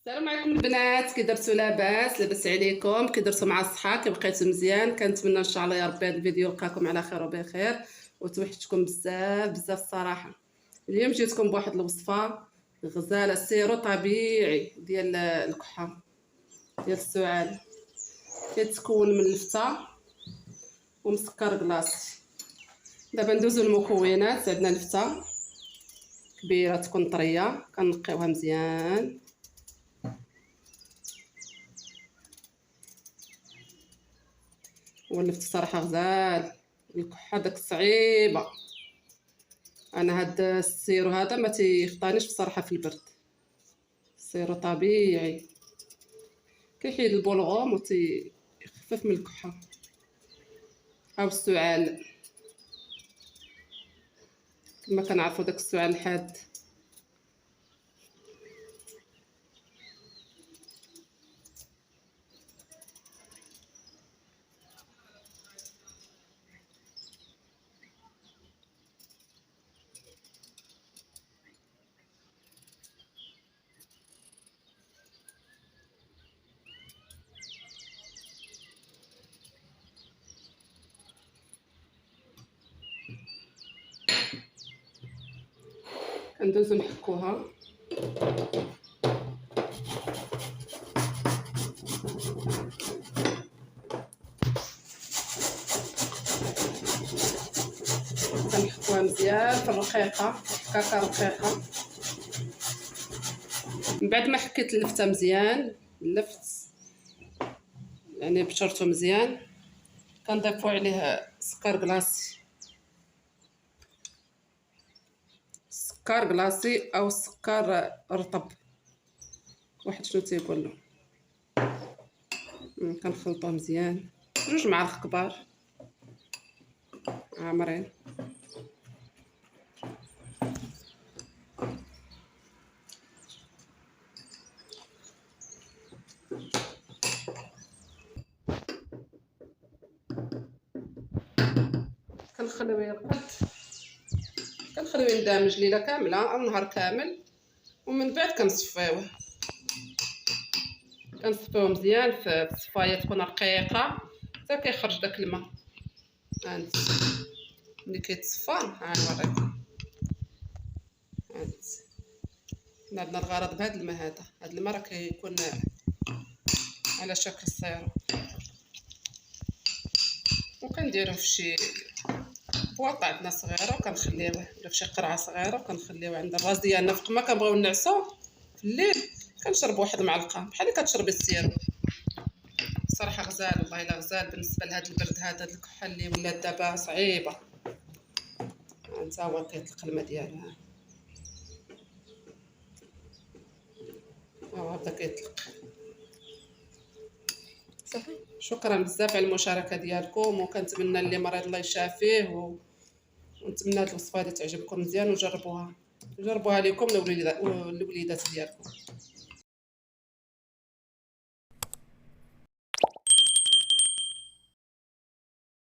السلام عليكم البنات، كي درتو؟ لاباس عليكم؟ كي درتو مع الصحه؟ كي بقيتو مزيان؟ كنتمنى ان شاء الله يا ربي هذا الفيديو يلقاكم على خير وبخير وتوحشتكم بزاف بزاف الصراحه. اليوم جيتكم بواحد الوصفه غزاله سيرو طبيعي ديال الكحه ديال السعال. كيتكون من الفته ومسكر كلاصي. دابا ندوزو المكونات. عندنا الفته كبيره تكون طريه، كنقيوها مزيان. والنفط الصراحه غزال. الكحه داك صعيبه. انا هاد السيرو هذا ما تيخطانيش بصراحه في البرد. سيرو طبيعي كيحيد البلغوم وتيخفف من الكحه. او السعال كما كنعرفوا، داك السعال الحاد. كندوزو نحكوها. كنحكوها مزيان في الرقيقه، حكاكه رقيقه. من بعد ما حكيت اللفته مزيان، اللفت يعني بشرته مزيان، كنضيفو عليه سكر كلاصي. سكر كلاصي او سكر رطب، واحد شنو تيقول له. كنخلطوه مزيان، 2 معالق كبار عامرين. كنخليوه يرقد، كنخليوه يندمج ليله كامله او نهار كامل، ومن بعد كنصفيوه مزيان في الصفايه تكون رقيقه حتى كيخرج داك الماء. هانت ملي كيتصفى نوريكم. هانت عندنا الغرض بهذا الماء هذا. هذا الماء راه كيكون على شكل السيرو، وكنديروه في شي بواطه عندنا صغيره، وكنخليوه ولا في شي قرعه صغيره، وكنخليوه عند الراس ديالنا. وقت ما كنبغيو نعسو في الليل كنشرب واحد المعلقه بحال اللي كتشربي السيرو. صراحه غزال، والله الا غزال بالنسبه لهذا البرد هذا. هاد الكحه اللي ولات دابا صعيبه. انت هو كيطلق الماء ديالها، ها بدا كيطلق. صافي، شكرا بزاف على المشاركه ديالكم، وكنتمنى اللي مريض الله يشافيه، ونتمنى هاد الوصفه هادي تعجبكم مزيان، وجربوها ليكم الوليدات ديالكم.